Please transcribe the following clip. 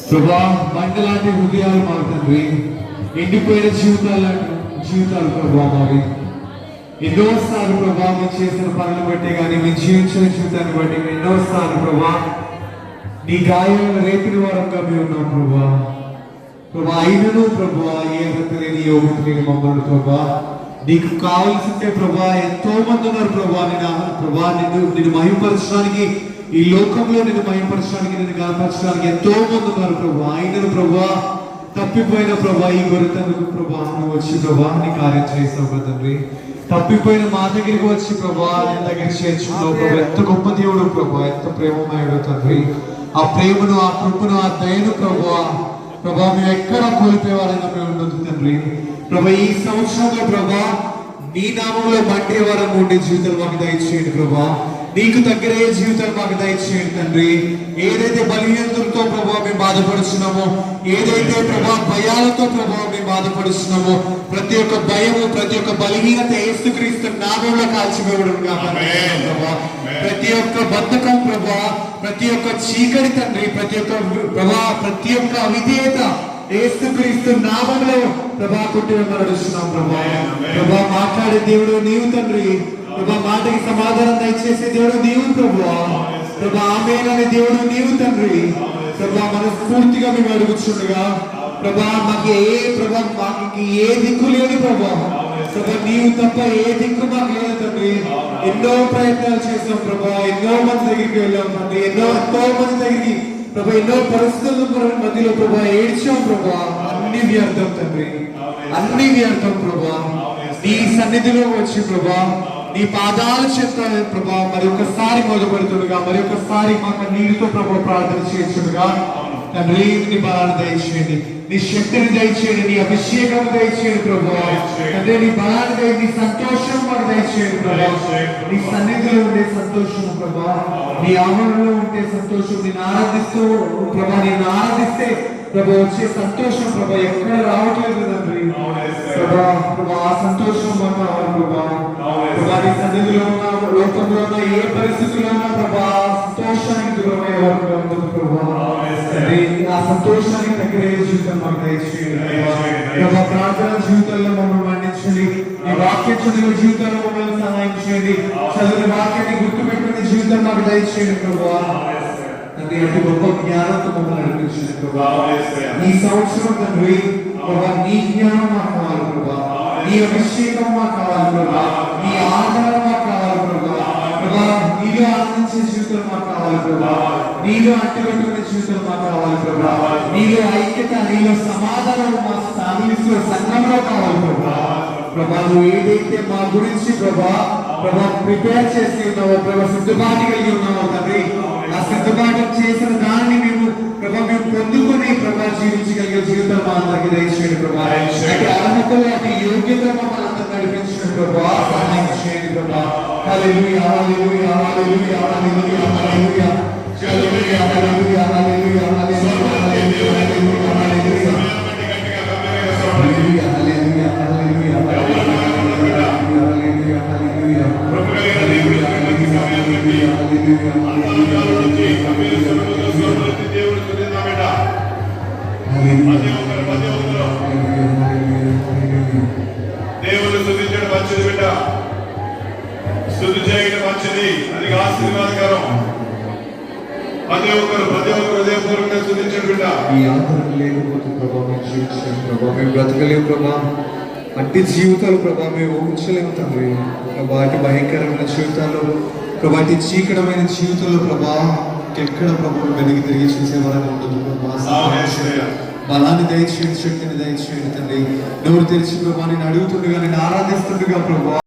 ప్రభా బండలాంటి హృదయాలు మాకు తండ్రి, ఎండిపోయిన జీవితాలు ప్రభా మావి. ఎన్నోసార్లు ప్రభా మేము చేసిన పనులు బట్టి కానీ మేము జీవించిన జీవితాన్ని బట్టి ఎన్నోసార్లు ప్రభా నీ గాయాలను రేపిన వారంగా మేము ఉన్నాం ప్రభా. ప్రభా అయినను ప్రభా ఏ అర్హత లేని యోగ్యత లేని మమ్మల్ని ప్రభా నీకు కావాల్సింటే ప్రభా ఎంతో మంది ఉన్నారు ప్రభా. నిన్ను మహిమపరచడానికి, ఈ లోకంలో నిన్ను మహిమపరచడానికి, నిన్ను గణపరచడానికి ఎంతో మంది ఉన్నారు ప్రభా. అయినను ప్రభా తప్పిపోయిన ప్రభా ఈ గొర్రెతనకు ప్రభా నువ్వు వచ్చి ప్రభా నీ కార్యం చేస్తావు తండ్రి. తప్పిపోయిన మా దగ్గరికి వచ్చి ప్రభా నీ దగ్గర చేర్చుకున్నావు ప్రభా. ఎంత గొప్ప దేవుడు ప్రభా, ఎంత ప్రేమమయుడు తండ్రి. ఆ ప్రేమను, ఆ కృపను, ఆ దయను ప్రభా మేము ఎక్కడ కోల్పోయేవారైనా మేము ఉండదు తండ్రి. ప్రభా ఈ సంవత్సరంలో ప్రభా నీ నామంలో మండే వారం ఉండే జీవితాలు మాకు దయచేయండి ప్రభా. నీకు దగ్గరయ్యే జీవితాలు మాకు దయచేయండి తండ్రి. ఏదైతే బలహీనతలతో ప్రభా మేము బాధపడుతున్నామో, ఏదైతే ప్రభా భయాలతో ప్రభా మేము బాధపడుతున్నామో, ప్రతి ఒక్క భయము, ప్రతి ఒక్క బలహీనత యేసుక్రీస్తు నామంలో కాల్చివేయడం ప్రభా. ప్రతి ఒక్క బద్ధకం ప్రభా, ప్రతి ఒక్క చీకటి తండ్రి, ప్రతి ఒక్క అవిధేయత యేసుక్రీస్తు నామంలో ప్రభా కొట్టివేయమని నడుస్తున్నాం ప్రభా. మాట్లాడే దేవుడు నీవు తండ్రి. ప్రభా మాటకి సమాధానం దయచేసే దేవుడు నీవు ప్రభా. ఆమేననే దేవుడు నీవు తండ్రి. ప్రభా మనస్ఫూర్తిగా మేము అడుగుతుండగా ప్రభా మాకు ఏ దిక్కు లేదు ప్రభా. నీవు తప్ప ఏ దిక్కు మాకు లేదు తండ్రి. ఎన్నో ప్రయత్నాలు చేసాం ప్రభా, ఎన్నో మంది దగ్గరికి వెళ్ళాం తండ్రి, ఎంతో మంది దగ్గరికి ప్రభా, ఎన్నో పరిస్థితుల మధ్యలో ప్రభా ఏడ్చాం ప్రభా. అన్ని వ్యర్థం తండ్రి, అన్ని వ్యర్థం ప్రభా. నీ సన్నిధిలో వచ్చి ప్రభా నీ పాదాలు చెప్తాను ప్రభా మరి ఒకసారి మొదలుపెడుతుండగా, మరి ఒకసారి మాకు నీటితో ప్రభా ప్రార్థన చేస్తుండగా తండ్రి నీ బలాన్ని దయచేయండి, నీ శక్తిని దయచేయండి, నీ అభిషేకం దయచేయండి ప్రభా. తండ్రి నీ బలాన్ని నీ సంతోషం మాకు దయచేయండి ప్రభా. నీ సన్నిధిలో ఉండే సంతోషం ప్రభా, నీ ఆవరణలో ఉండే సంతోషం, నేను ఆరాధిస్తూ ప్రభా, నేను ఆరాధిస్తే ప్రభా వచ్చే సంతోషం ప్రభా ఎక్కడ రావట్లేదు తండ్రి. ప్రభా ఆ సంతోషం మాకు కావాలి ప్రభా. నీ సన్నిధిలో ఉన్న, లోకంలో ఉన్న ఏ పరిస్థితుల్లో ఉన్నా ప్రభా సంతోషానికి దూరమయ్యే వారు ఉండదు ప్రభా. ఆ సంతోషానికి దగ్గరే జీవితం మాకు దయచేయండి ప్రభా. ప్రార్థన జీవితంలో మమ్మల్ని మన్నించండి, నీ వాక్య చదివే జీవితంలో మమ్మల్ని సహాయం చేయండి, చదివిన వాక్యాన్ని గుర్తుపెట్టుకునే జీవితం మాకు దయచేయండి ప్రభా. తండ్రి అటు గొప్ప జ్ఞానంతో మమ్మల్ని నడిపించండి ప్రభా. ఈ సంవత్సరం తండ్రి ప్రభా నీ జ్ఞానం మాకు కావాలి ప్రభా, నీ అభిషేకం మాకు కావాలి ప్రభా, నీ ఆధారం మాకు కావాలి ప్రభా. నీలో ఆనందించే జీవితం మాకు కావాలి ప్రభా, నీలో అంటుకట్టుకునే జీవితం మాకు కావాలి ప్రభా. నీలో ఐక్యత, నీలో సమాధానం మా ఫ్యామిలీస్ లో, సంఘంలో కావాలి ప్రభా. నువ్వు ఏదైతే మా గురించి ప్రభా ప్రిపేర్ చేసి ఉన్నావో ప్రభా, సిద్ధపాటు కలిగి ఉన్నావో తండ్రి, ఆ సిద్ధపాటు చేసిన దాన్ని మేము పొందుకొని ప్రభా జీవించగలిగే జీవితం మా అందరికి దయచేయండి ప్రభా. అటు అర్హతలు, అటు యోగ్యత మమ్మల్ని అందరూ నడిపించండి ప్రభా, సహాయం చేయండి ప్రభా. హల్లెలూయా హల్లెలూయా హల్లెలూయా హల్లెలూయా హల్లెలూయా హల్లెలూయా హల్లెలూయా హల్లెలూయా హల్లెలూయా హల్లెలూయా హల్లెలూయా హల్లెలూయా హల్లెలూయా దేవుడు స్తుతించడం మంచిది బిడ్డ, స్తుతి చేయడం మంచిది, అది ఆశీర్వాదకరం. ప్రతి ఒక్కరు హృదయపూర్వకంగా స్తుతించండి బిడ్డ. ఈ ఆధారం లేకపోతే ప్రభా మేము జీవించలేము ప్రభా, మేము బ్రతకలేము ప్రభా. అట్టి జీవితాలు ప్రభా మేము ఊహించలేము తండ్రి ప్రభా. అటు భయంకరమైన జీవితాల్లో ప్రభా, అటు చీకటమైన జీవితంలో ప్రభా ఎక్కడ ప్రభు వెనక్కి తిరిగి చూసేవారని ఉండదు ప్రభా. బలాన్ని దయచేయండి, శక్తిని దయచేయండి తండ్రి. నోరు తెరిచి ప్రభా నేను అడుగుతుండగా, నేను ఆరాధిస్తుండగా ప్రభా